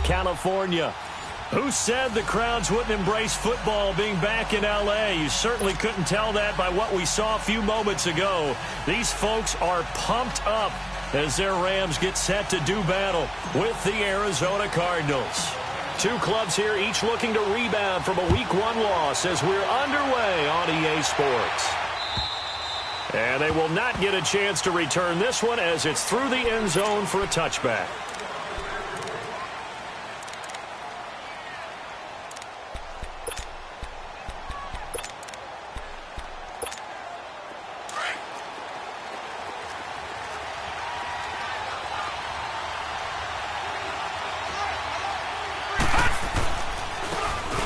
California. Who said the crowds wouldn't embrace football being back in L.A.? You certainly couldn't tell that by what we saw a few moments ago. These folks are pumped up as their Rams get set to do battle with the Arizona Cardinals. Two clubs here, each looking to rebound from a Week 1 loss as we're underway on EA Sports. And they will not get a chance to return this one as it's through the end zone for a touchback.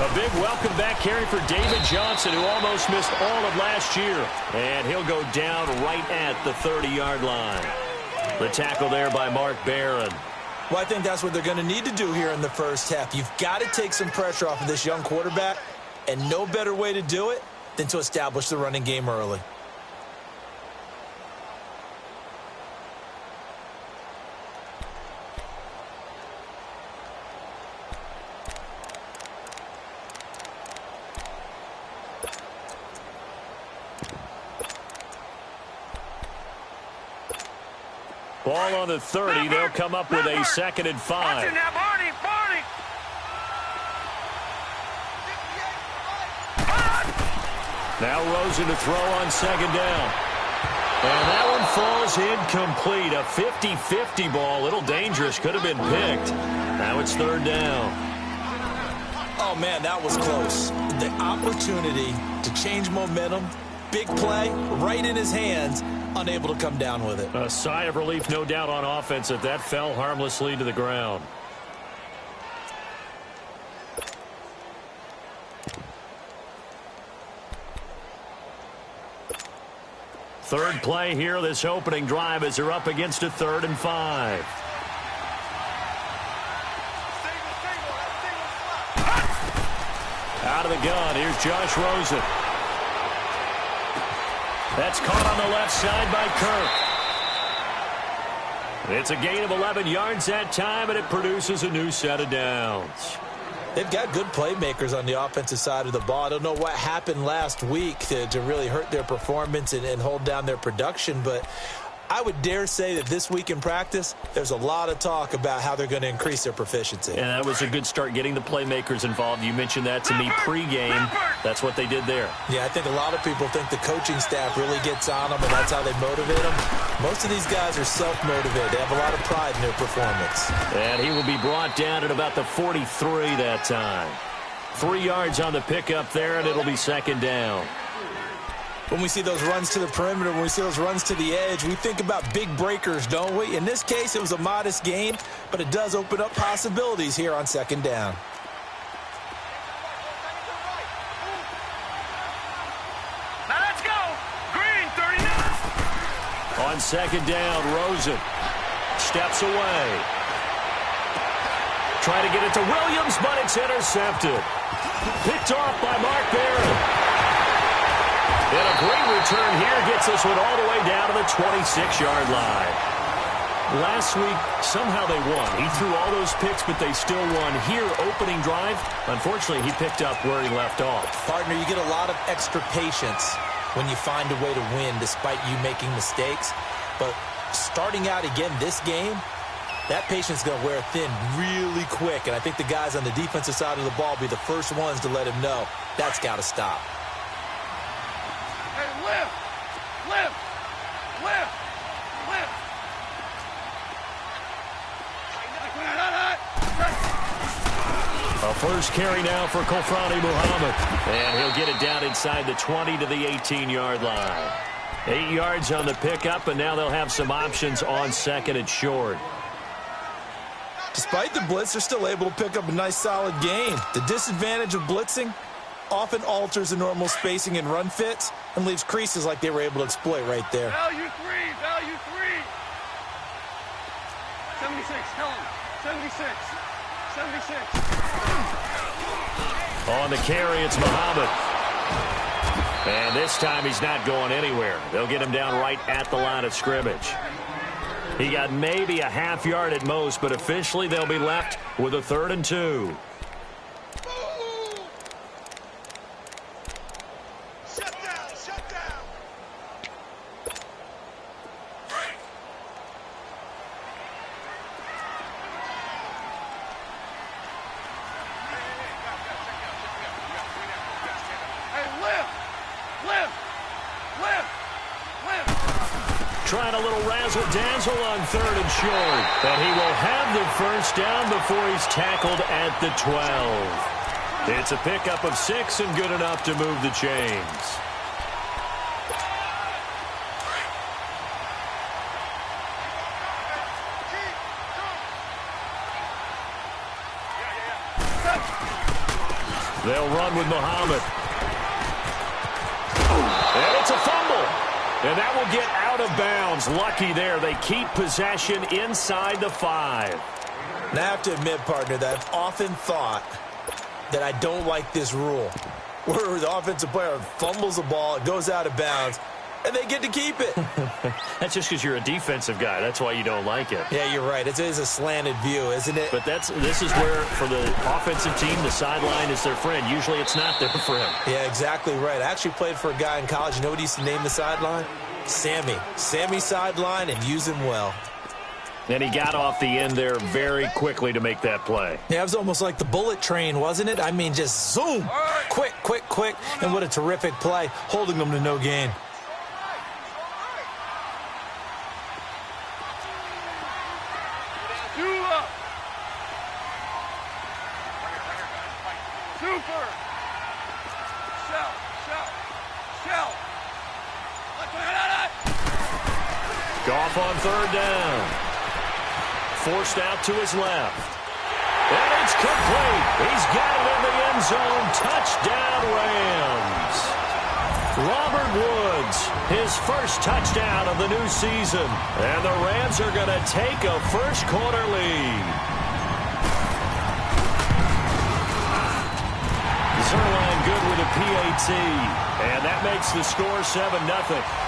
A big welcome back carry for David Johnson, who almost missed all of last year. And he'll go down right at the 30-yard line. The tackle there by Mark Barron. Well, I think that's what they're going to need to do here in the first half. You've got to take some pressure off of this young quarterback, and no better way to do it than to establish the running game early. Ball on the 30. They'll come up with a 2nd and 5. Now Rosen to throw on 2nd down. And that one falls incomplete. A 50-50 ball. A little dangerous. Could have been picked. Now it's 3rd down. Oh, man, that was close. The opportunity to change momentum. Big play right in his hands. Unable to come down with it. A sigh of relief, no doubt, on offense that that fell harmlessly to the ground. Third play here, this opening drive, as they're up against a 3rd and 5. Out of the gun, here's Josh Rosen. That's caught on the left side by Kirk. It's a gain of 11 yards that time, and it produces a new set of downs. They've got good playmakers on the offensive side of the ball. I don't know what happened last week to really hurt their performance and hold down their production, but I would dare say that this week in practice, there's a lot of talk about how they're going to increase their proficiency. And that was a good start, getting the playmakers involved. You mentioned that to me pregame. That's what they did there. Yeah, I think a lot of people think the coaching staff really gets on them, and that's how they motivate them. Most of these guys are self-motivated. They have a lot of pride in their performance. And he will be brought down at about the 43 that time. 3 yards on the pickup there, and it'll be 2nd down. When we see those runs to the perimeter, when we see those runs to the edge, we think about big breakers, don't we? In this case, it was a modest gain, but it does open up possibilities here on 2nd down. Now let's go. Green, 39. On 2nd down, Rosen steps away. Try to get it to Williams, but it's intercepted. Picked off by Mark Barron. And a great return here gets this one all the way down to the 26-yard line. Last week, somehow they won. He threw all those picks, but they still won. Here, opening drive, unfortunately, he picked up where he left off. Partner, you get a lot of extra patience when you find a way to win despite you making mistakes. But starting out again this game, that patience is going to wear thin really quick. And I think the guys on the defensive side of the ball will be the first ones to let him know that's got to stop. Lift! Lift! Lift! Lift! A first carry now for Kofrani Muhammad. And he'll get it down inside the 20 to the 18-yard line. 8 yards on the pickup, and now they'll have some options on 2nd and short. Despite the blitz, they're still able to pick up a nice, solid gain. The disadvantage of blitzing often alters the normal spacing and run fits and leaves creases like they were able to exploit right there. Value 3, value 3. 76, tell him. 76, 76. On the carry, it's Muhammad. And this time he's not going anywhere. They'll get him down right at the line of scrimmage. He got maybe a half yard at most, but officially they'll be left with a 3rd and 2. Trying a little razzle-dazzle on 3rd and short. But he will have the first down before he's tackled at the 12. It's a pickup of 6 and good enough to move the chains. They'll run with Muhammad. And it's a fumble. And that will get out of bounds. Lucky there. They keep possession inside the 5. Now, I have to admit, partner, that I've often thought that I don't like this rule, where the offensive player fumbles the ball, it goes out of bounds, and they get to keep it. That's just because you're a defensive guy. That's why you don't like it. Yeah, you're right. It is a slanted view, isn't it? But this is where, for the offensive team, the sideline is their friend. Usually it's not their friend. Yeah, exactly right. I actually played for a guy in college. You know what he used to name the sideline? Sammy. Sammy sideline, and use him well. And he got off the end there very quickly to make that play. Yeah, it was almost like the bullet train, wasn't it? I mean, just zoom. Quick, quick, quick. And what a terrific play, holding them to no gain. Goff on 3rd down. Forced out to his left. And it's complete. He's got it in the end zone. Touchdown, Rams. Robert Woods, his first touchdown of the new season. And the Rams are going to take a first-quarter lead. Zerline good with a PAT. And that makes the score 7-0.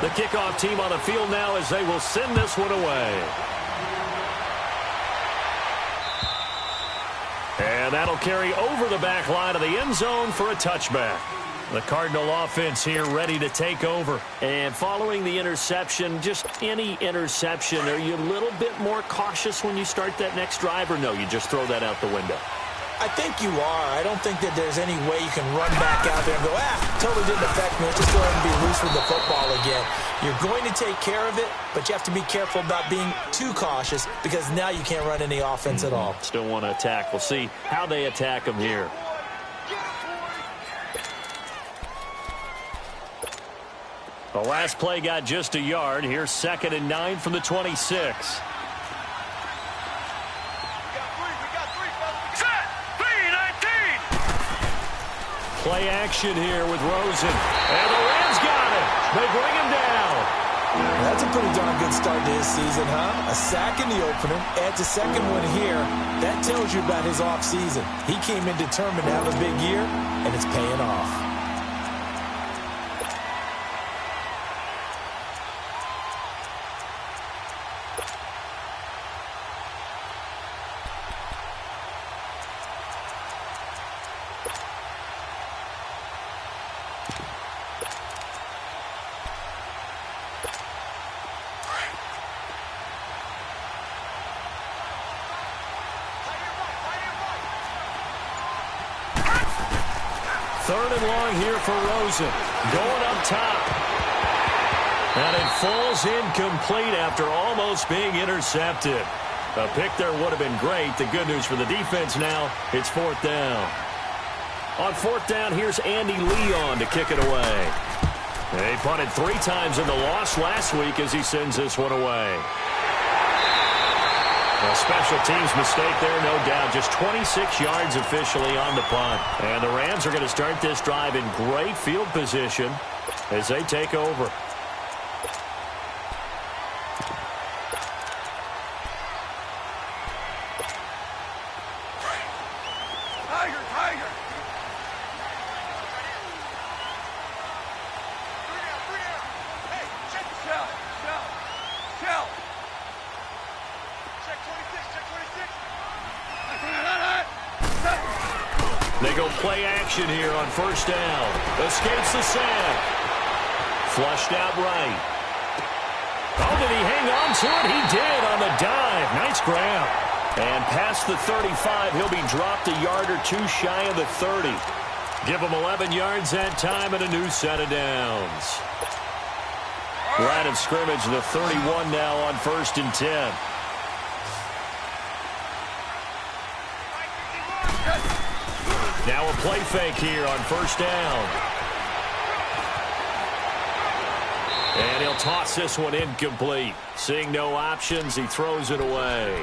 The kickoff team on the field now as they will send this one away. And that'll carry over the back line of the end zone for a touchback. The Cardinal offense here ready to take over. And following the interception, just any interception, are you a little bit more cautious when you start that next drive, or no, you just throw that out the window? I think you are. I don't think that there's any way you can run back out there and go, totally didn't affect me. Let's just go ahead and be loose with the football again. You're going to take care of it, but you have to be careful about being too cautious because now you can't run any offense at all. Still want to attack. We'll see how they attack them here. The last play got just a yard. Here's 2nd and 9 from the 26. Play action here with Rosen. And the Rams got it. They bring him down. That's a pretty darn good start to his season, huh? A sack in the opener, adds a second one here. That tells you about his offseason. He came in determined to have a big year, and it's paying off. Third and long here for Rosen. Going up top. And it falls incomplete after almost being intercepted. A pick there would have been great. The good news for the defense now, it's 4th down. On 4th down, here's Andy Leon to kick it away. They punted 3 times in the loss last week as he sends this one away. A special teams mistake there, no doubt. Just 26 yards officially on the punt. And the Rams are going to start this drive in great field position as they take over. Tiger! They go play action here on first down. Escapes the sack. Flushed out right. Oh, did he hang on to it? He did on the dive. Nice grab. And past the 35, he'll be dropped a yard or two shy of the 30. Give him 11 yards that time and a new set of downs. Line of scrimmage, the 31 now on 1st and 10. Now a play fake here on first down. And he'll toss this one incomplete. Seeing no options, he throws it away.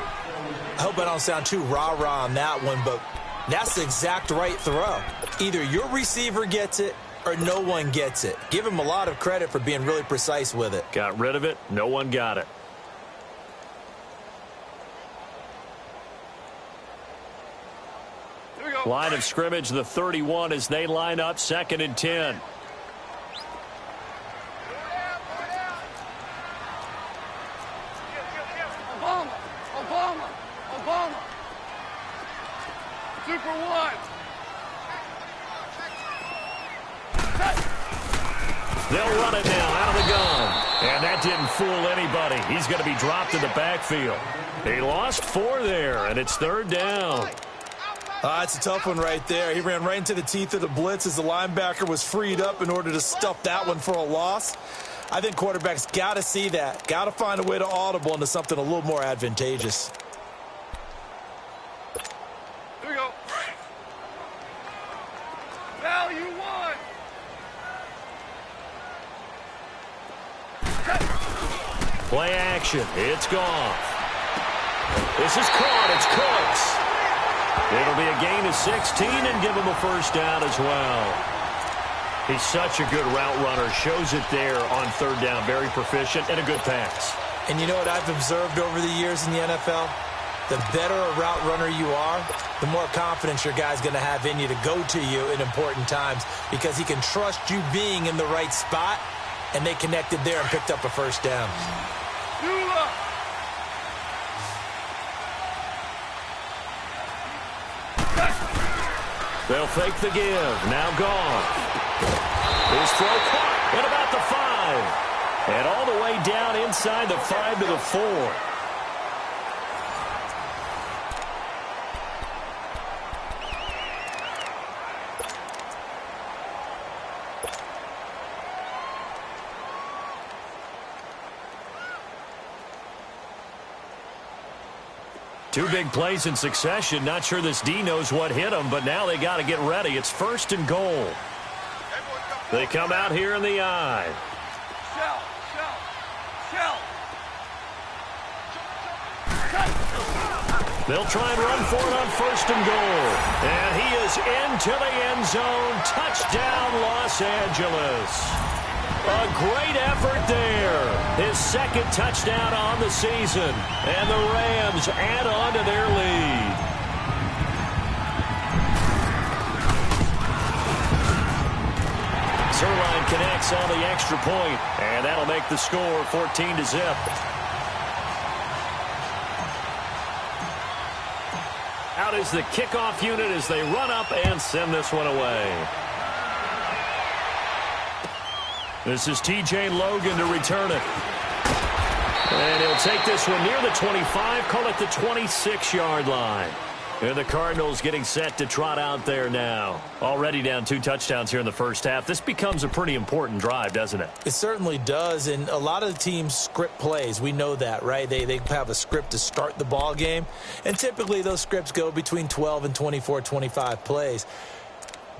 I hope I don't sound too rah-rah on that one, but that's the exact right throw. Either your receiver gets it or no one gets it. Give him a lot of credit for being really precise with it. Got rid of it. No one got it. Line of scrimmage, the 31 as they line up 2nd and 10. Obama. 2 for 1. They'll run it now out of the gun. And that didn't fool anybody. He's going to be dropped in the backfield. He lost 4 there, and it's 3rd down. It's a tough one right there. He ran right into the teeth of the blitz as the linebacker was freed up in order to stuff that one for a loss. I think quarterbacks got to see that. Got to find a way to audible into something a little more advantageous. Here we go. Value 1. Play action. It's gone. This is caught. It's Cooks. It'll be a gain of 16 and give him a first down as well. He's such a good route runner. Shows it there on 3rd down. Very proficient and a good pass. And you know what I've observed over the years in the NFL? The better a route runner you are, the more confidence your guy's going to have in you to go to you in important times because he can trust you being in the right spot, and they connected there and picked up a first down. They'll fake the give. Now gone. His throw caught at about the 5. And all the way down inside the 5 to the 4. Two big plays in succession. Not sure this D knows what hit him, but now they got to get ready. It's 1st and goal. They come out here in the eye. They'll try and run for it on 1st and goal. And he is into the end zone. Touchdown, Los Angeles. A great effort there. His 2nd touchdown on the season. And the Rams add on to their lead. Zerline connects on the extra point, and that'll make the score 14-0. Out is the kickoff unit as they run up and send this one away. This is T.J. Logan to return it. And he'll take this one near the 25, call it the 26-yard line. And the Cardinals getting set to trot out there now. Already down 2 touchdowns here in the first half. This becomes a pretty important drive, doesn't it? It certainly does, and a lot of the teams script plays. We know that, right? They have a script to start the ball game, and typically those scripts go between 12 and 24, 25 plays.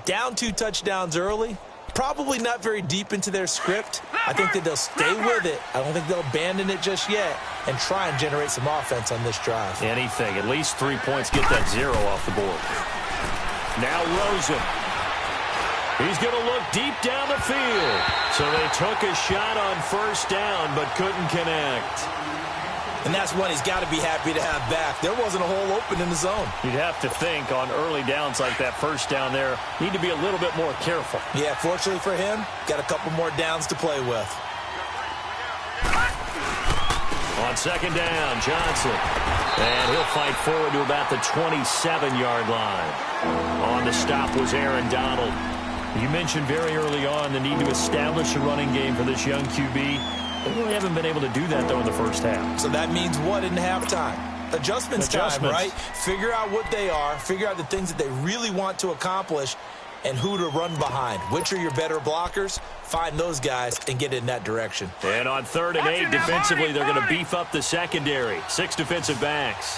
Down 2 touchdowns early, probably not very deep into their script. I think that they'll stay with it. I don't think they'll abandon it just yet and try and generate some offense on this drive. Anything. At least 3 points. Get that 0 off the board. Now Rosen. He's going to look deep down the field. So they took a shot on 1st down but couldn't connect. And that's one he's got to be happy to have back. There wasn't a hole open in the zone. You'd have to think on early downs like that 1st down there, need to be a little bit more careful. Yeah, fortunately for him, got a couple more downs to play with. On On second down, Johnson. And he'll fight forward to about the 27-yard line. On the stop was Aaron Donald. You mentioned very early on the need to establish a running game for this young QB. They really haven't been able to do that, though, in the first half. So that means what in halftime? Adjustments time, right? Figure out what they are. Figure out the things that they really want to accomplish and who to run behind. Which are your better blockers? Find those guys and get in that direction. And on 3rd and 8, defensively, they're going to beef up the secondary. 6 defensive backs.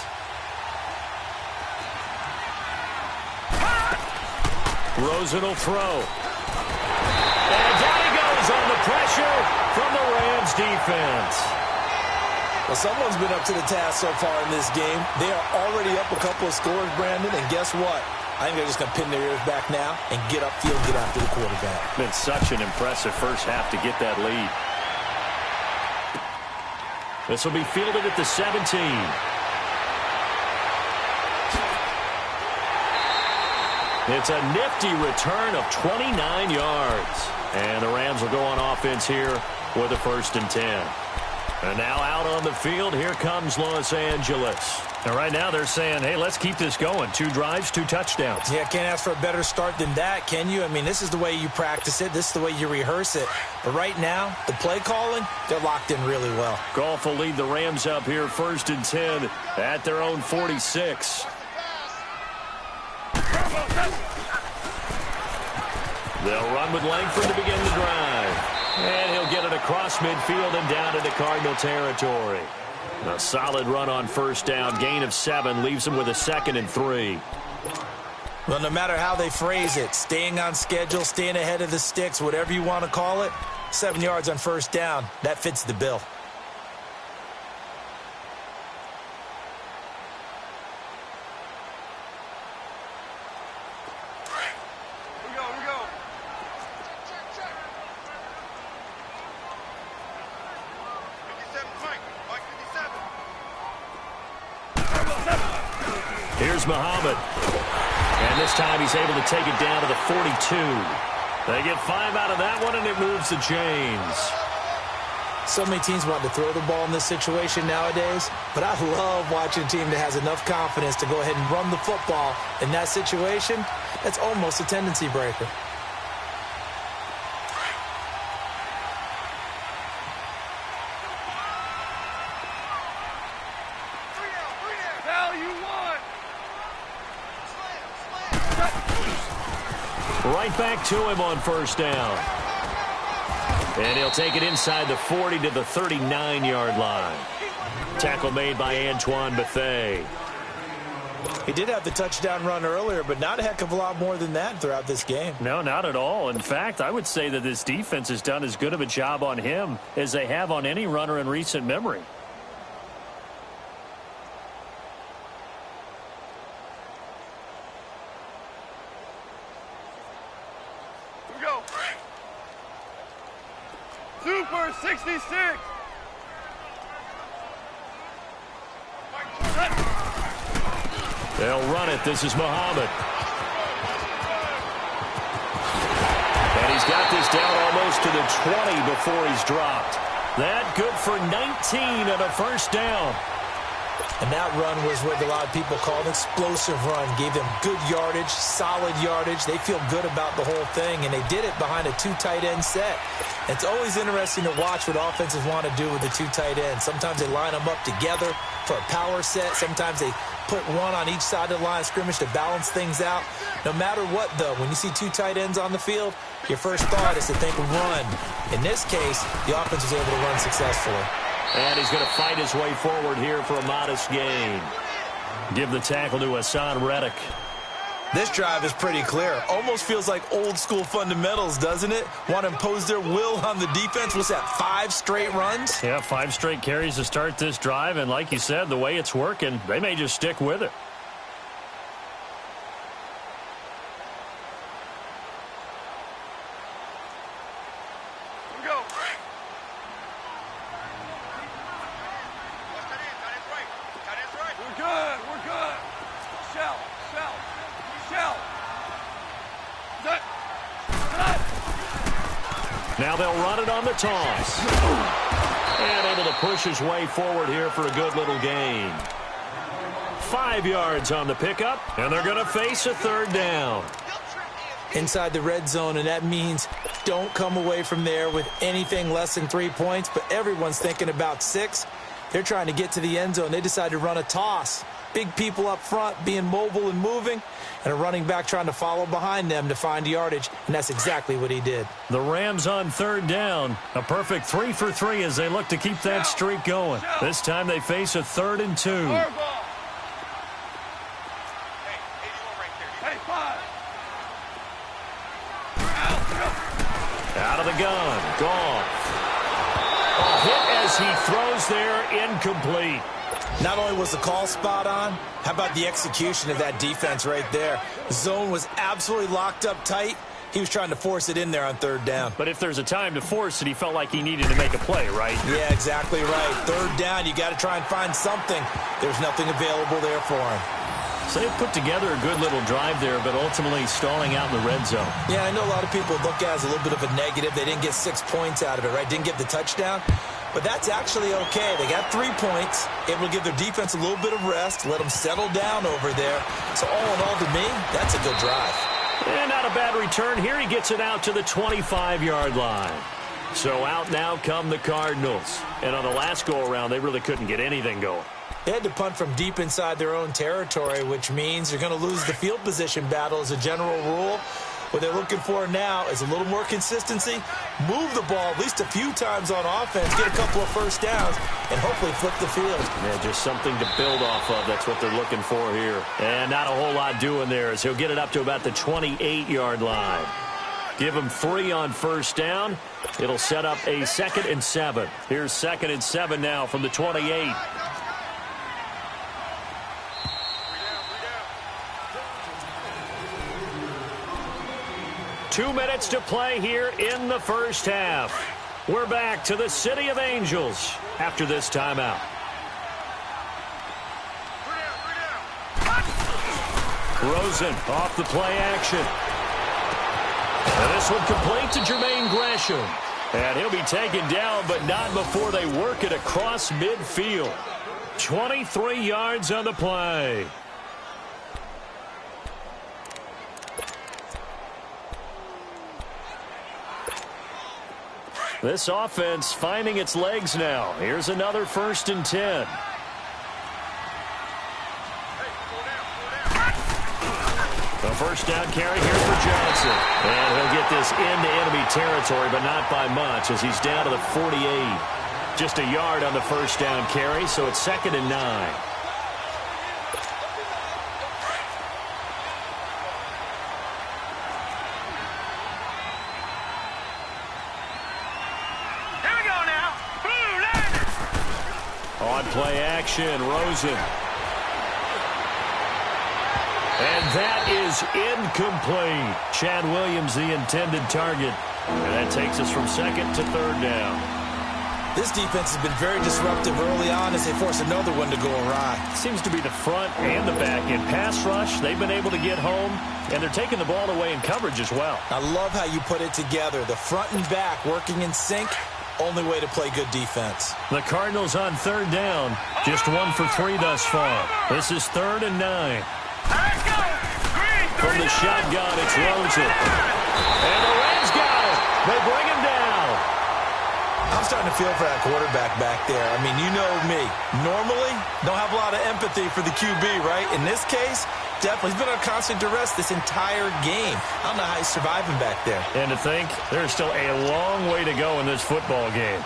Rosen will throw. And down he goes on the pressure from the Rams defense. Well, someone's been up to the task so far in this game. They are already up a couple of scores, Brandon, and guess what? I think they're just going to pin their ears back now and get upfield, get after the quarterback. Been such an impressive first half to get that lead. This will be fielded at the 17. It's a nifty return of 29 yards. And the Rams will go on offense here with a 1st and 10. And now out on the field, here comes Los Angeles. And right now they're saying, hey, let's keep this going. 2 drives, 2 touchdowns. Yeah, can't ask for a better start than that, can you? I mean, this is the way you practice it. This is the way you rehearse it. But right now, the play calling, they're locked in really well. Goff will lead the Rams up here 1st and 10 at their own 46. They'll run with Langford to begin the drive. And he'll get it across midfield and down into Cardinal territory. A solid run on 1st down. Gain of 7 leaves him with a 2nd and 3. Well, no matter how they phrase it, staying on schedule, staying ahead of the sticks, whatever you want to call it, 7 yards on 1st down, that fits the bill. Here's Muhammad. And this time he's able to take it down to the 42. They get 5 out of that one, and it moves the chains. So many teams want to throw the ball in this situation nowadays, but I love watching a team that has enough confidence to go ahead and run the football in that situation. That's almost a tendency breaker. Right back to him on 1st down. And he'll take it inside the 40 to the 39-yard line. Tackle made by Antoine Bethea. He did have the touchdown run earlier, but not a heck of a lot more than that throughout this game. No, not at all. In fact, I would say that this defense has done as good of a job on him as they have on any runner in recent memory. Super 66. They'll run it. This is Muhammad. And he's got this down almost to the 20 before he's dropped. That good for 19 and a 1st down. And that run was what a lot of people call an explosive run. Gave them good yardage, solid yardage. They feel good about the whole thing, and they did it behind a 2 tight end set. It's always interesting to watch what offenses want to do with the 2 tight ends. Sometimes they line them up together for a power set. Sometimes they put one on each side of the line of scrimmage to balance things out. No matter what, though, when you see 2 tight ends on the field, your first thought is to think run. In this case, the offense was able to run successfully. And he's going to fight his way forward here for a modest gain. Give the tackle to Hassan Reddick. This drive is pretty clear. Almost feels like old school fundamentals, doesn't it? Want to impose their will on the defense. What's that, 5 straight runs? Yeah, 5 straight carries to start this drive. And like you said, the way it's working, they may just stick with it. Now they'll run it on the toss. And able to push his way forward here for a good little gain. 5 yards on the pickup, and they're going to face a third down. Inside the red zone, and that means don't come away from there with anything less than 3 points, but everyone's thinking about 6. They're trying to get to the end zone. They decide to run a toss. Big people up front being mobile and moving, and a running back trying to follow behind them to find yardage, and that's exactly what he did. The Rams on third down. A perfect 3 for 3 as they look to keep that streak going. This time they face a 3rd and 2. Out of the gun. Goff. A hit as he throws there, incomplete. Not only was the call spot on, how about the execution of that defense right there? The zone was absolutely locked up tight. He was trying to force it in there on third down. But if there's a time to force it, he felt like he needed to make a play, right? Yeah, exactly right. Third down, you got to try and find something. There's nothing available there for him. So they put together a good little drive there, but ultimately stalling out in the red zone. Yeah, I know a lot of people look at it as a little bit of a negative. They didn't get 6 points out of it, right? Didn't get the touchdown. But that's actually okay. They got 3 points, able to give their defense a little bit of rest, let them settle down over there. So all in all, to me, that's a good drive. And not a bad return. Here he gets it out to the 25-yard line. So out now come the Cardinals. And on the last go-around, they really couldn't get anything going. They had to punt from deep inside their own territory, which means they're going to lose the field position battle as a general rule. What they're looking for now is a little more consistency, move the ball at least a few times on offense, get a couple of first downs, and hopefully flip the field. Yeah, just something to build off of. That's what they're looking for here. And not a whole lot doing there as he'll get it up to about the 28-yard line. Give him 3 on first down. It'll set up a 2nd and 7. Here's 2nd and 7 now from the 28. Two minutes to play here in the first half. We're back to the City of Angels after this timeout. Rosen off the play action. And this one complete to Jermaine Gresham. And he'll be taken down, but not before they work it across midfield. 23 yards on the play. This offense finding its legs now. Here's another 1st and 10. A first down carry here for Johnson. And he'll get this into enemy territory, but not by much as he's down to the 48. Just a yard on the first down carry, so it's 2nd and 9. Play action, Rosen. And that is incomplete. Chad Williams, the intended target. And that takes us from 2nd to 3rd down. This defense has been very disruptive early on as they force another one to go awry. Seems to be the front and the back end. Pass rush, they've been able to get home, and they're taking the ball away in coverage as well. I love how you put it together. The front and back working in sync. Only way to play good defense. The Cardinals on 3rd down. Just 1 for 3 thus far. This is 3rd and 9. From the shotgun, it's Rosen. And the Rams got it. They bring him down. I'm starting to feel for that quarterback back there. I mean, you know me. Normally, don't have a lot of empathy for the QB, right? In this case, definitely. He's been on constant duress this entire game. I don't know how he's surviving back there. And to think, there's still a long way to go in this football game.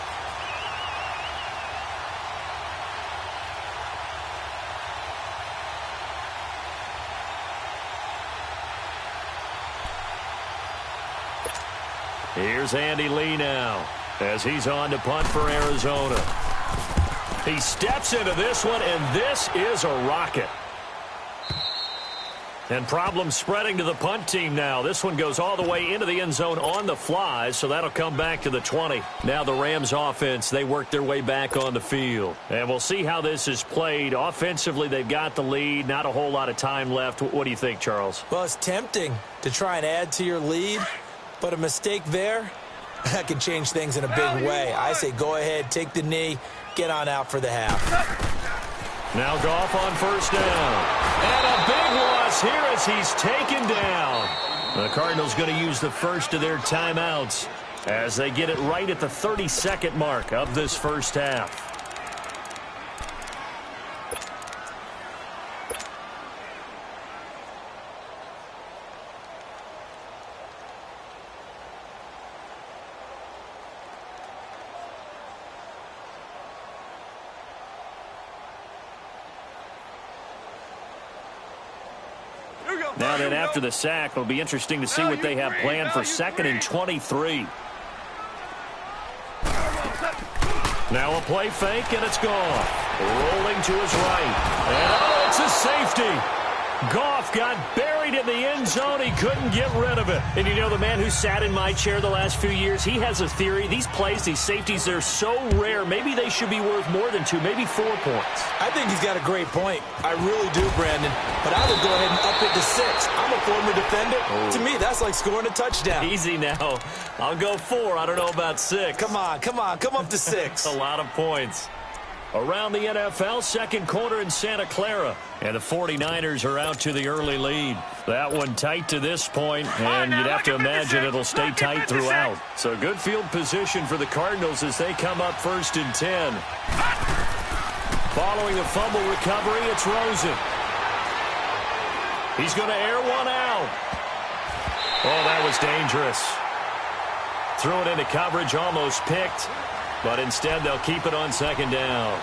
Here's Andy Lee now as he's on to punt for Arizona. He steps into this one, and this is a rocket. And problems spreading to the punt team now. This one goes all the way into the end zone on the fly, so that'll come back to the 20. Now the Rams offense, they work their way back on the field. And we'll see how this is played. Offensively, they've got the lead. Not a whole lot of time left. What do you think, Charles? Well, it's tempting to try and add to your lead, but a mistake there, That can change things in a big way. I say go ahead, take the knee, get on out for the half. Now Goff on first down. And a big loss here as he's taken down. The Cardinals going to use the first of their timeouts as they get it right at the 30-second mark of this first half. Now then, after the sack, it'll be interesting to see what they have planned for 2nd and 23. Now a play fake, and it's gone. Rolling to his right. And oh, it's a safety. Goff got buried in the end zone. He couldn't get rid of it. And you know, the man who sat in my chair the last few years, he has a theory. These plays, these safeties, they're so rare. Maybe they should be worth more than 2, maybe 4 points. I think he's got a great point. I really do, Brandon. But I would go ahead and up it to 6. I'm a former defender. Oh. To me, that's like scoring a touchdown. Easy now. I'll go 4. I don't know about 6. Come on. Come up to 6. A lot of points. Around the NFL, second quarter in Santa Clara. And the 49ers are out to the early lead. That one tight to this point, and you'd have to imagine it'll stay tight throughout. So good field position for the Cardinals as they come up 1st and 10. Following a fumble recovery, it's Rosen. He's going to air one out. Oh, that was dangerous. Threw it into coverage, almost picked. But instead, they'll keep it on 2nd down.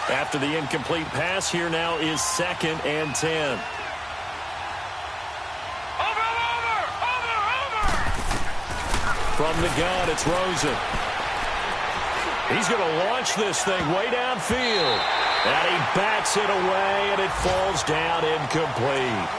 After the incomplete pass, here now is 2nd and 10. Over! From the gun, it's Rosen. He's going to launch this thing way downfield. And he bats it away, and it falls down incomplete.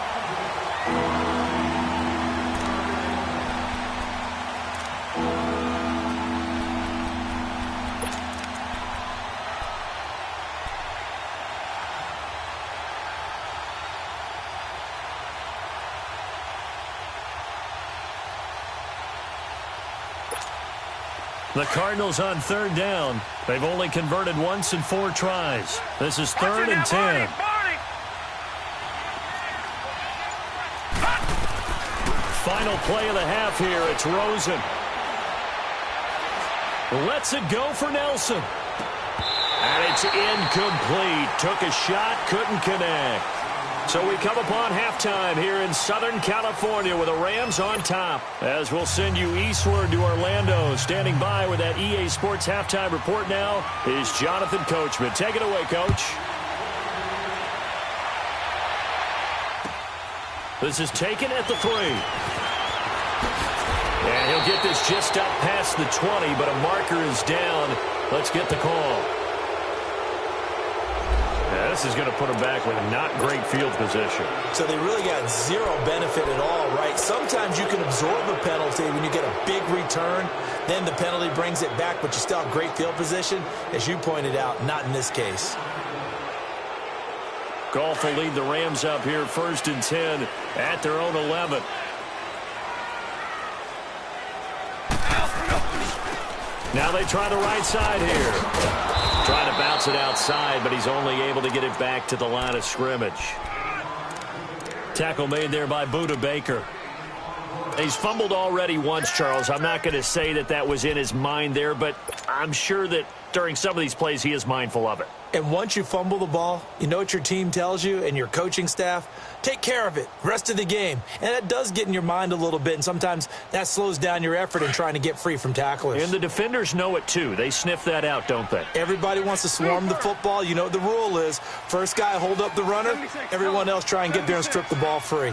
The Cardinals on 3rd down. They've only converted once in 4 tries. This is 3rd and 10. Final play of the half here. It's Rosen. Lets it go for Nelson. And it's incomplete. Took a shot, couldn't connect. So we come upon halftime here in Southern California with the Rams on top. As we'll send you eastward to Orlando. Standing by with that EA Sports halftime report now is Jonathan Coachman. Take it away, Coach. This is taken at the 3. And he'll get this just up past the 20, but a marker is down. Let's get the call. Yeah, this is going to put them back with a not great field position. So they really got 0 benefit at all, right? Sometimes you can absorb a penalty when you get a big return. Then the penalty brings it back, but you still have great field position. As you pointed out, not in this case. Goff will lead the Rams up here 1st and 10 at their own 11. Now they try the right side here. Trying to bounce it outside, but he's only able to get it back to the line of scrimmage. Tackle made there by Budda Baker. He's fumbled already once, Charles. I'm not going to say that that was in his mind there, but I'm sure that during some of these plays he is mindful of it. And once you fumble the ball, you know what your team tells you and your coaching staff? Take care of it rest of the game. And that does get in your mind a little bit, and sometimes that slows down your effort in trying to get free from tacklers. And the defenders know it too. They sniff that out, don't they? Everybody wants to swarm the football. You know what the rule is. First guy hold up the runner. Everyone else try and get there and strip the ball free.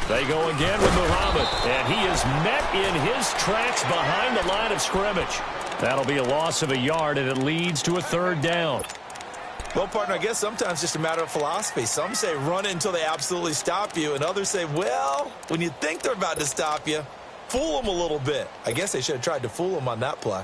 They go again with Muhammad, and he is met in his tracks behind the line of scrimmage. That'll be a loss of a yard, and it leads to a 3rd down. Well, partner, I guess sometimes it's just a matter of philosophy. Some say run it until they absolutely stop you, and others say, well, when you think they're about to stop you, fool them a little bit. I guess they should have tried to fool them on that play.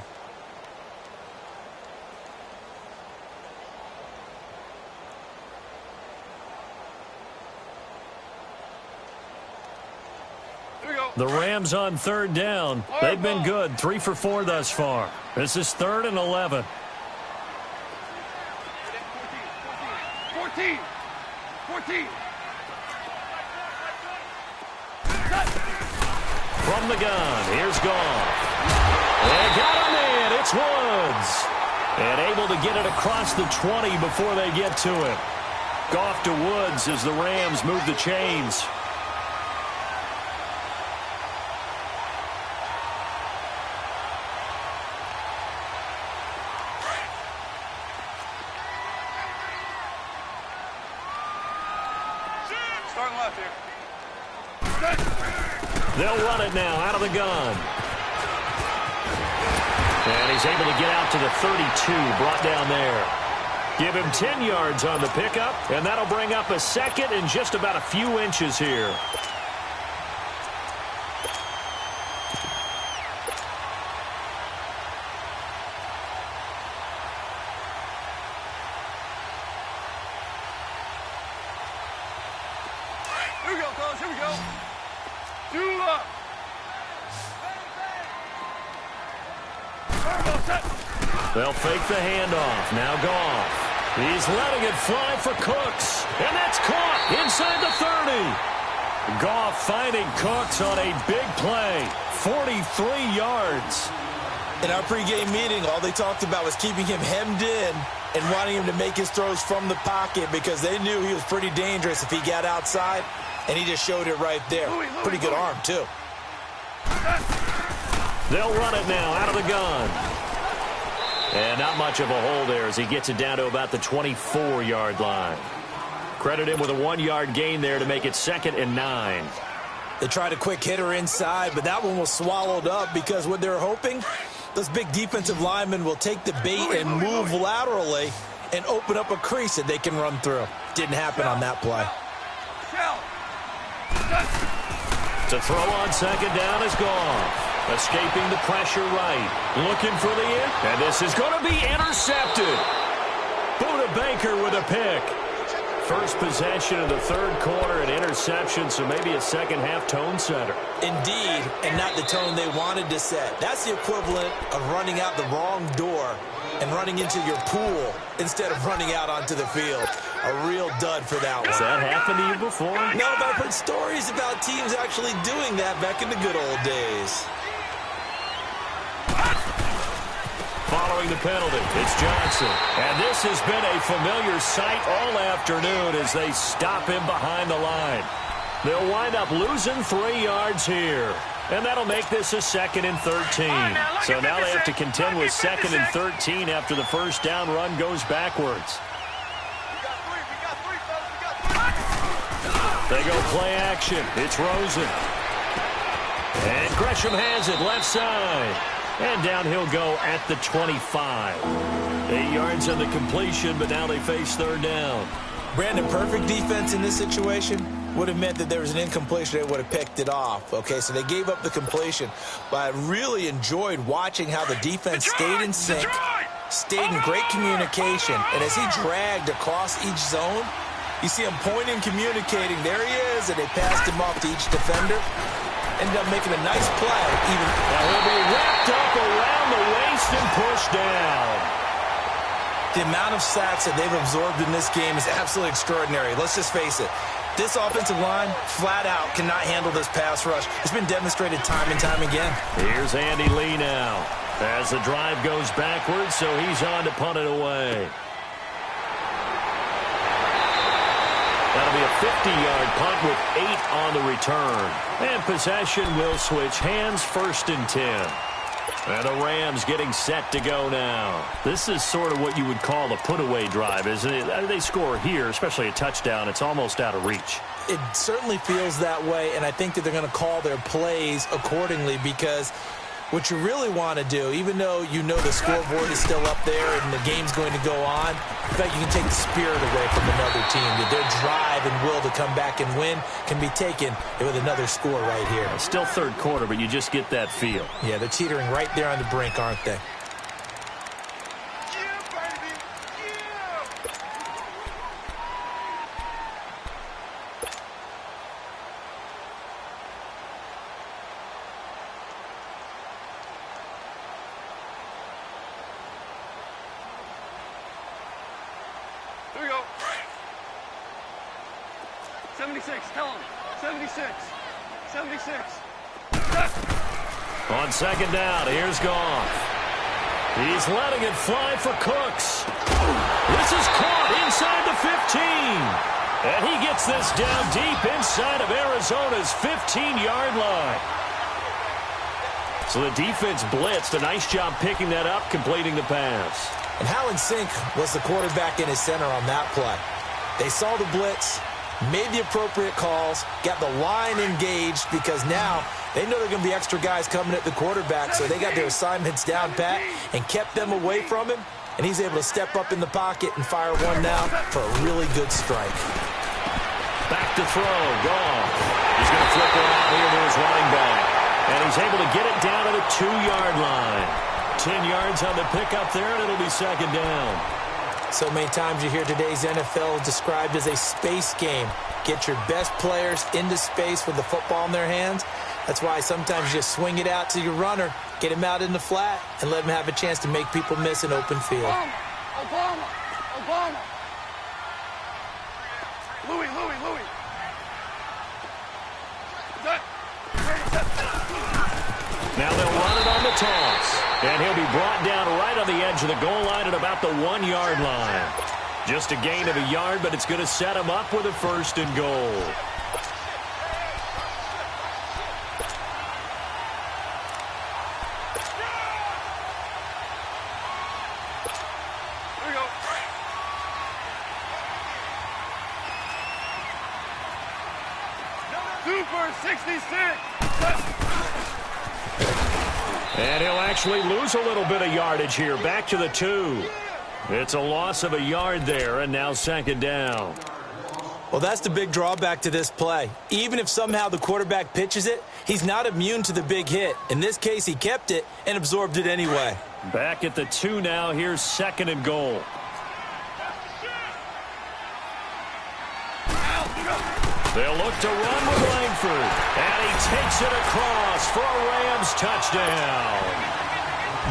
Here we go. The Rams on third down. They've been good, 3 for 4 thus far. This is 3rd and 11. 14. From the gun, here's Goff. They got him in. It's Woods. And able to get it across the 20 before they get to it. Goff to Woods as the Rams move the chains. Starting left here. They'll run it now out of the gun. And he's able to get out to the 32, brought down there. Give him 10 yards on the pickup, and that'll bring up a second and just about a few inches here. Here we go, fellas. Here we go. 2 up. They'll fake the handoff. Now Goff. He's letting it fly for Cooks. And that's caught inside the 30. Goff finding Cooks on a big play. 43 yards. In our pregame meeting, all they talked about was keeping him hemmed in and wanting him to make his throws from the pocket because they knew he was pretty dangerous if he got outside, and he just showed it right there. Pretty good arm, too. They'll run it now out of the gun. And not much of a hole there as he gets it down to about the 24-yard line. Credit him with a 1-yard gain there to make it 2nd and 9. They tried a quick hitter inside, but that one was swallowed up because what they're hoping, those big defensive linemen will take the bait and move laterally and open up a crease that they can run through. Didn't happen on that play. To throw on 2nd down is Goff. Escaping the pressure right. Looking for the in. And this is going to be intercepted. Buda Baker with a pick. First possession of the 3rd quarter, an interception, so maybe a second-half tone setter. Indeed, and not the tone they wanted to set. That's the equivalent of running out the wrong door and running into your pool instead of running out onto the field. A real dud for that one. Has that happened to you before? No, but I've heard stories about teams actually doing that back in the good old days. Following the penalty, it's Johnson. And this has been a familiar sight all afternoon as they stop him behind the line. They'll wind up losing 3 yards here. And that'll make this a 2nd and 13. So now they have to contend with 2nd and 13 after the first down run goes backwards. They go play action. It's Rosen. And Gresham has it left side. And down he'll go at the 25. 8 yards on the completion, but now they face 3rd down. Brandon, perfect defense in this situation would have meant that there was an incompletion. They would have picked it off. Okay, so they gave up the completion. But I really enjoyed watching how the defense stayed in sync, stayed in great communication. And as he dragged across each zone, you see him pointing, communicating. There he is, and they passed him off to each defender. Ended up making a nice play. He'll be wrapped up around the waist and pushed down. The amount of sacks that they've absorbed in this game is absolutely extraordinary. Let's just face it. This offensive line, flat out, cannot handle this pass rush. It's been demonstrated time and time again. Here's Andy Lee now. As the drive goes backwards, so he's on to punt it away. That'll be a 50-yard punt with 8 on the return. And possession will switch hands, 1st and 10. And the Rams getting set to go now. This is sort of what you would call a put-away drive, isn't it? They score here, especially a touchdown. It's almost out of reach. It certainly feels that way, and I think that they're going to call their plays accordingly because what you really want to do, even though you know the scoreboard is still up there and the game's going to go on, in fact, you can take the spirit away from another team. That their drive and will to come back and win can be taken with another score right here. It's still 3rd quarter, but you just get that feel. Yeah, they're teetering right there on the brink, aren't they? 76, tell him. 76. 76. On second down, here's Goff. He's letting it fly for Cooks. This is caught inside the 15. And he gets this down deep inside of Arizona's 15-yard line. So the defense blitzed. A nice job picking that up, completing the pass. And Hallen Sink was the quarterback in his center on that play. They saw the blitz, made the appropriate calls, got the line engaged because now they know there are going to be extra guys coming at the quarterback, so they got their assignments down pat and kept them away from him, and he's able to step up in the pocket and fire one now for a really good strike. Back to throw. Goff. He's going to flip it out here to his running back, and he's able to get it down to the 2-yard line. 10 yards on the pickup there, and it'll be second down. So many times you hear today's NFL described as a space game. Get your best players into space with the football in their hands. That's why sometimes you just swing it out to your runner, get him out in the flat, and let him have a chance to make people miss an open field. Obama. Obama. Louis. Now they'll run it on the toss. And he'll be brought down right on the edge of the goal line at about the 1-yard line. Just a gain of a yard, but it's going to set him up with a 1st and goal. Here we go. Super 66. And he'll actually lose a little bit of yardage here. Back to the 2. It's a loss of a yard there, and now second down. Well, that's the big drawback to this play. Even if somehow the quarterback pitches it, he's not immune to the big hit. In this case, he kept it and absorbed it anyway. Back at the 2 now. Here's 2nd and goal. They'll look to run with Langford. And he takes it across for a Rams touchdown.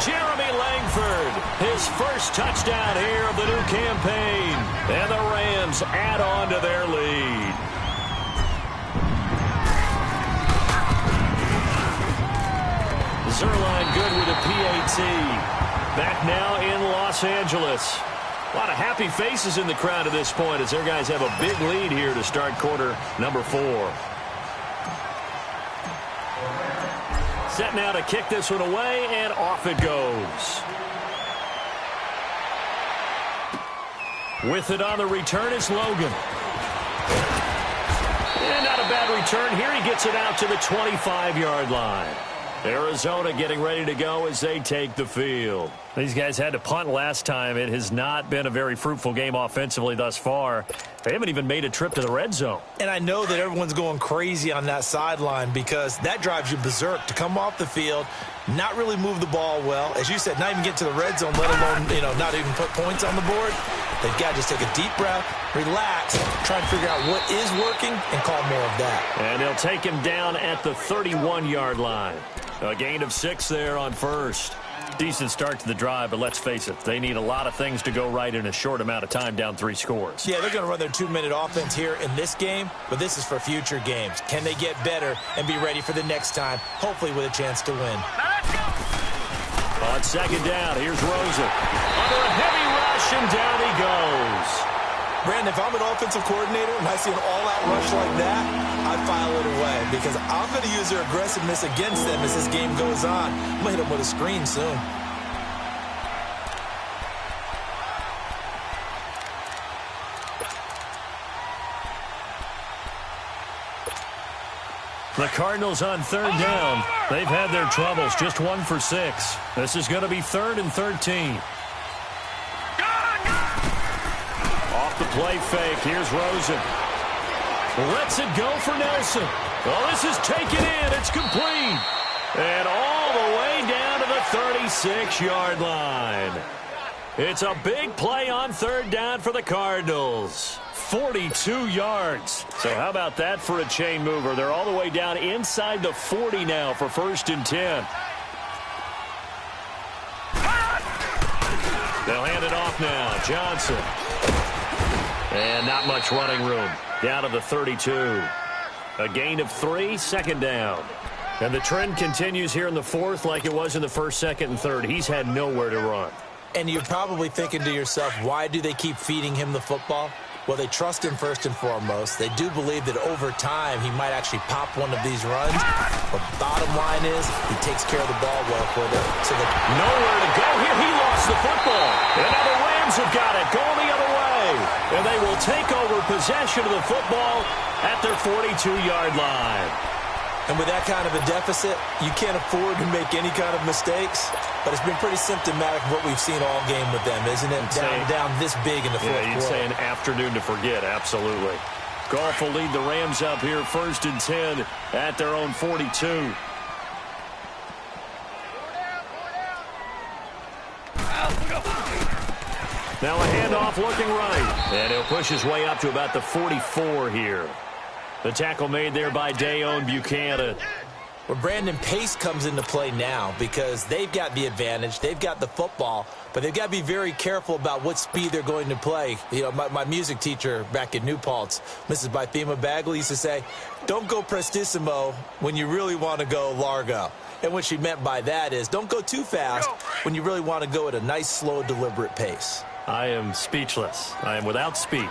Jeremy Langford, his first touchdown here of the new campaign. And the Rams add on to their lead. Zerline good with a PAT. Back now in Los Angeles. A lot of happy faces in the crowd at this point as their guys have a big lead here to start quarter number 4. Set now to kick this one away, and off it goes. With it on the return is Logan. And not a bad return here. He gets it out to the 25-yard line. Arizona getting ready to go as they take the field. These guys had to punt last time. It has not been a very fruitful game offensively thus far. They haven't even made a trip to the red zone. And I know that everyone's going crazy on that sideline because that drives you berserk to come off the field, not really move the ball well. As you said, not even get to the red zone, let alone, not even put points on the board. They've got to just take a deep breath, relax, try and figure out what is working, and call more of that. And they'll take him down at the 31-yard line. A gain of 6 there on first. Decent start to the drive, but let's face it, they need a lot of things to go right in a short amount of time, down 3 scores. Yeah, they're going to run their 2-minute offense here in this game, but this is for future games. Can they get better and be ready for the next time, hopefully with a chance to win? On second down, here's Rosen. Under a heavy rush, and down he goes. Brandon, if I'm an offensive coordinator and I see an all-out rush like that, I file it away because I'm going to use their aggressiveness against them as this game goes on. I'm going to hit them with a screen soon. The Cardinals on third down. They've had their troubles, just 1 for 6. This is going to be 3rd and 13. Off the play fake, here's Rosen. Lets it go for Nelson. Well, this is taken in. It's complete. And all the way down to the 36-yard line. It's a big play on third down for the Cardinals. 42 yards. So how about that for a chain mover? They're all the way down inside the 40 now for 1st and 10. They'll hand it off now. Johnson. And not much running room. Down to the 32. A gain of 3, second down. And the trend continues here in the fourth like it was in the first, second, and third. He's had nowhere to run. And you're probably thinking to yourself, why do they keep feeding him the football? Well, they trust him first and foremost. They do believe that over time he might actually pop one of these runs. But bottom line is he takes care of the ball well for them. So nowhere to go here. He lost the football. And now the Rams have got it going the other way. And they will take over possession of the football at their 42-yard line. And with that kind of a deficit, you can't afford to make any kind of mistakes. But it's been pretty symptomatic of what we've seen all game with them, isn't it? Down this big in the fourth quarter. Yeah, you'd say an afternoon to forget, absolutely. Goff will lead the Rams up here, 1st and 10 at their own 42. Now a handoff looking right. And he'll push his way up to about the 44 here. The tackle made there by Dayon Buchanan. Well, Brandon, pace comes into play now because they've got the advantage. They've got the football, but they've got to be very careful about what speed they're going to play. You know, my music teacher back in New Paltz, Mrs. Bythema Bagley, used to say, don't go prestissimo when you really want to go largo. And what she meant by that is don't go too fast when you really want to go at a nice, slow, deliberate pace. I am speechless. I am without speech.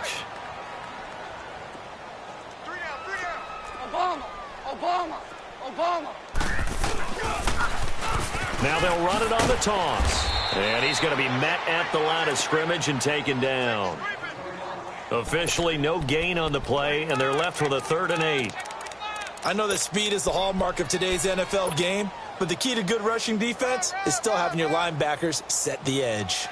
Obama. Now they'll run it on the toss. And he's going to be met at the line of scrimmage and taken down. Officially no gain on the play, and they're left with a 3rd and 8. I know that speed is the hallmark of today's NFL game, but the key to good rushing defense is still having your linebackers set the edge.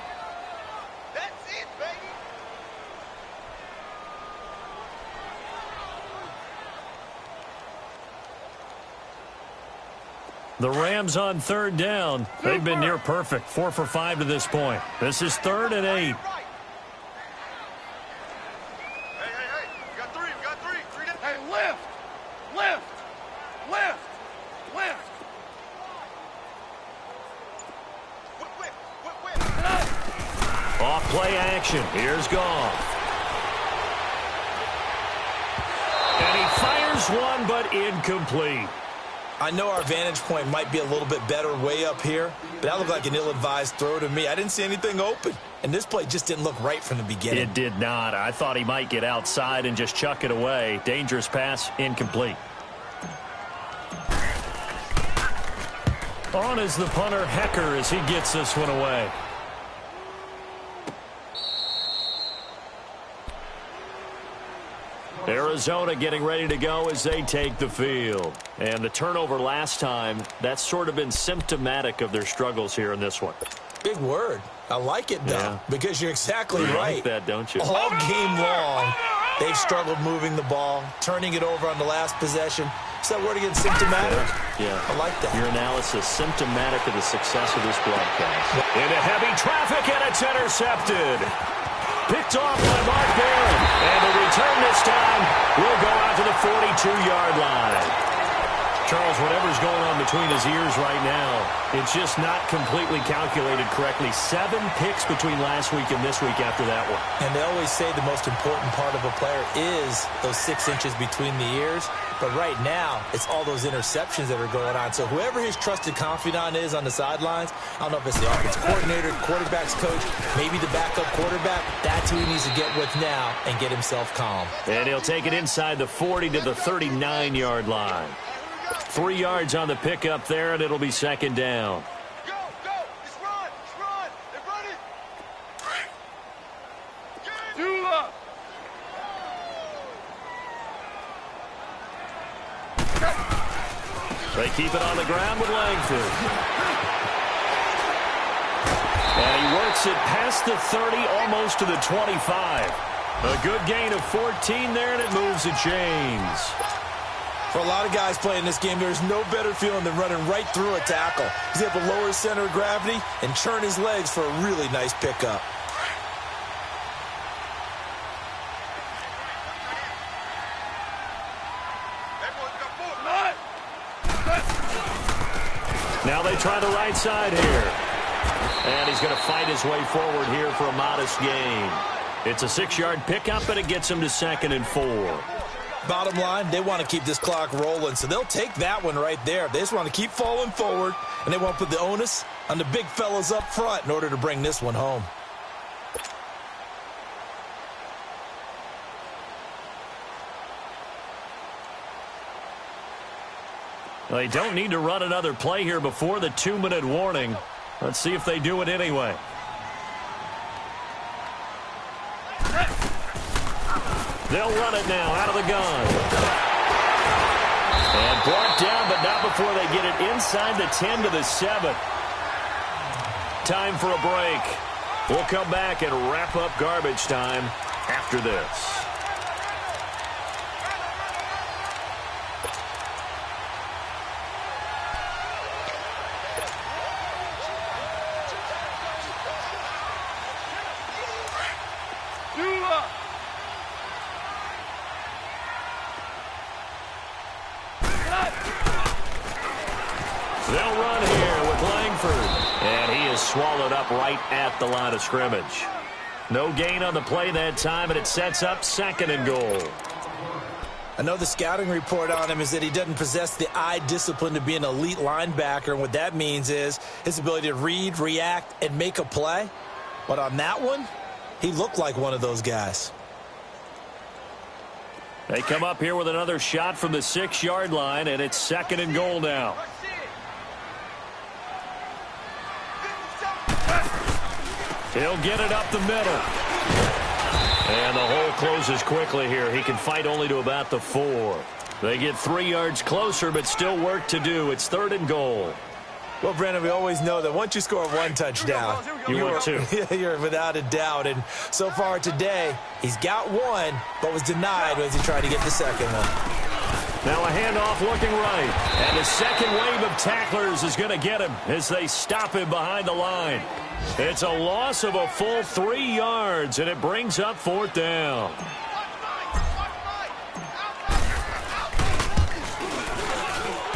The Rams on 3rd down. They've been near perfect. 4 for 5 to this point. This is 3rd and 8. Hey, we got three. Hey, lift. Off play action. Here's Goff. And he fires one, but incomplete. I know our vantage point might be a little bit better way up here, but that looked like an ill-advised throw to me. I didn't see anything open, and this play just didn't look right from the beginning. It did not. I thought he might get outside and just chuck it away. Dangerous pass, incomplete. On is the punter, Hecker, as he gets this one away. Arizona getting ready to go as they take the field. And the turnover last time, that's sort of been symptomatic of their struggles here in this one. Big word. I like it, though, because you're exactly right. You like that, don't you? All game long, they've struggled moving the ball, turning it over on the last possession. Is that word again, symptomatic? Yeah. I like that. Your analysis, symptomatic of the success of this broadcast. Into heavy traffic, and it's intercepted. Picked off by Mark Barron. And the return this time will go out to the 42-yard line. Charles, whatever's going on between his ears right now, it's just not completely calculated correctly. 7 picks between last week and this week after that one. And they always say the most important part of a player is those 6 inches between the ears. But right now, it's all those interceptions that are going on. So whoever his trusted confidant is on the sidelines, I don't know if it's the offensive coordinator, quarterback's coach, maybe the backup quarterback, that's who he needs to get with now and get himself calm. And he'll take it inside the 40 to the 39-yard line. 3 yards on the pickup there, and it'll be 2nd down. Go! Just run! They're running! Dula! They keep it on the ground with Langford. And he works it past the 30, almost to the 25. A good gain of 14 there, and it moves the chains. For a lot of guys playing this game, there's no better feeling than running right through a tackle. He's able to lower his center of gravity and churn his legs for a really nice pickup. Now they try the right side here. And he's going to fight his way forward here for a modest gain. It's a 6-yard pickup, and it gets them to 2nd and 4. Bottom line, they want to keep this clock rolling, so they'll take that one right there. They just want to keep falling forward, and they want to put the onus on the big fellas up front in order to bring this one home. They don't need to run another play here before the 2-minute warning. Let's see if they do it anyway. They'll run it now out of the gun. And brought down, but not before they get it inside the 10 to the 7. Time for a break. We'll come back and wrap up garbage time after this. They'll run here with Langford. And he is swallowed up right at the line of scrimmage. No gain on the play that time, and it sets up 2nd and goal. I know the scouting report on him is that he doesn't possess the eye discipline to be an elite linebacker, and what that means is his ability to read, react, and make a play. But on that one, he looked like one of those guys. They come up here with another shot from the 6-yard line, and it's 2nd and goal now. He'll get it up the middle. And the hole closes quickly here. He can fight only to about the 4. They get 3 yards closer, but still work to do. It's 3rd and goal. Well, Brandon, we always know that once you score 1 touchdown, you're 2. You're without a doubt. And so far today, he's got 1, but was denied as he tried to get the 2nd one. Now a handoff looking right. And the second wave of tacklers is going to get him as they stop him behind the line. It's a loss of a full 3 yards, and it brings up 4th down.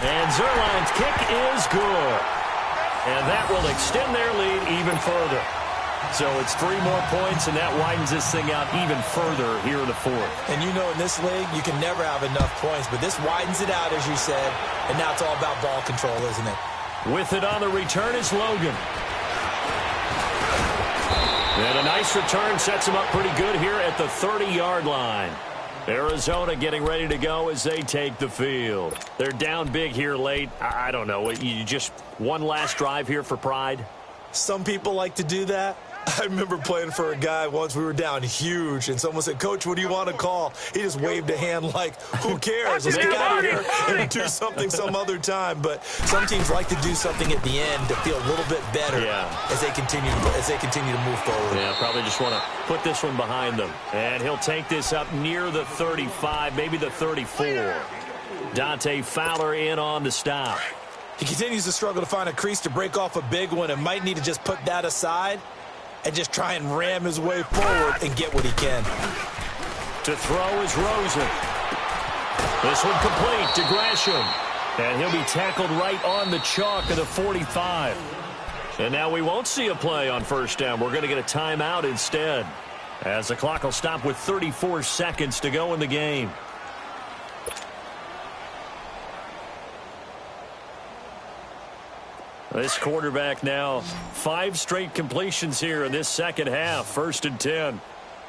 And Zerline's kick is good. And that will extend their lead even further. So it's 3 more points, and that widens this thing out even further here in the 4th. And you know in this league, you can never have enough points, but this widens it out, as you said, and now it's all about ball control, isn't it? With it on the return is Logan. And a nice return sets him up pretty good here at the 30-yard line. Arizona getting ready to go as they take the field. They're down big here late. I don't know. You just one last drive here for pride? Some people like to do that. I remember playing for a guy once. We were down huge, and someone said, "Coach, what do you want to call?" He just waved a hand like, "Who cares? Let's get out of here and do something some other time." But some teams like to do something at the end to feel a little bit better as they continue to move forward. Yeah, probably just want to put this one behind them. And he'll take this up near the 35, maybe the 34. Dante Fowler in on the stop. He continues to struggle to find a crease to break off a big one and might need to just put that aside and just try and ram his way forward and get what he can. To throw is Rosen. This one complete to Gresham. And he'll be tackled right on the chalk of the 45. And now we won't see a play on 1st down. We're going to get a timeout instead, as the clock will stop with 34 seconds to go in the game. This quarterback now 5 straight completions here in this second half. 1st and 10.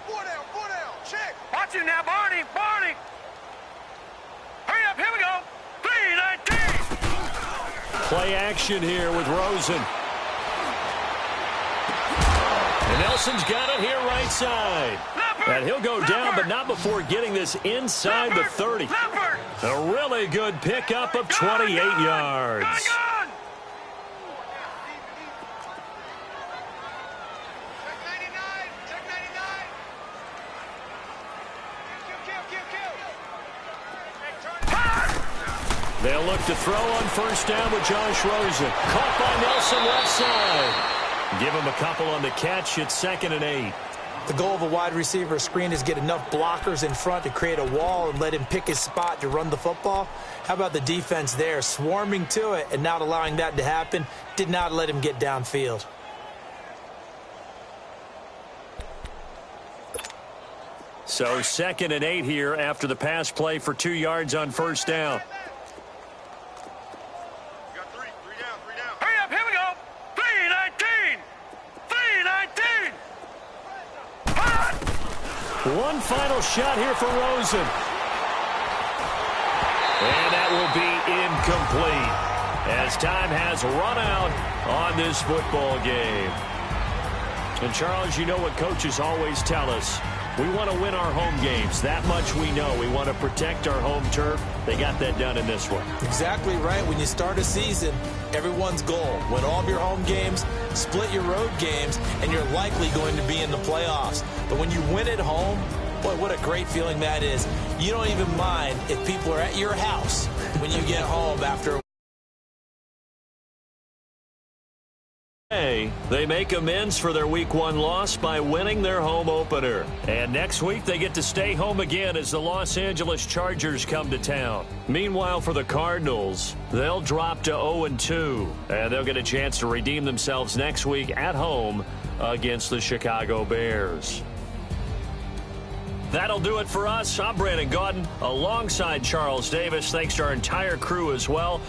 4 down, check. Watch him now, Barney. Hurry up, here we go. 3-19. Play action here with Rosen. And Nelson's got it here right side. And he'll go down, but not before getting this inside the 30. A really good pickup of 28 yards. They'll look to throw on 1st down with Josh Rosen. Caught by Nelson left side. Give him a couple on the catch. It's 2nd and 8. The goal of a wide receiver screen is get enough blockers in front to create a wall and let him pick his spot to run the football. How about the defense there, swarming to it and not allowing that to happen? Did not let him get downfield. So 2nd and 8 here after the pass play for 2 yards on first down. Three down. Hurry up, here we go. 3-19. 3-19. One final shot here for Rosen. And that will be incomplete as time has run out on this football game. And, Charles, you know what coaches always tell us. We want to win our home games. That much we know. We want to protect our home turf. They got that done in this one. Exactly right. When you start a season, everyone's goal: win all of your home games, split your road games, and you're likely going to be in the playoffs. But when you win at home, boy, what a great feeling that is. You don't even mind if people are at your house when you get home after a They make amends for their Week 1 loss by winning their home opener. And next week, they get to stay home again as the Los Angeles Chargers come to town. Meanwhile, for the Cardinals, they'll drop to 0-2, and they'll get a chance to redeem themselves next week at home against the Chicago Bears. That'll do it for us. I'm Brandon Gaudin alongside Charles Davis. Thanks to our entire crew as well.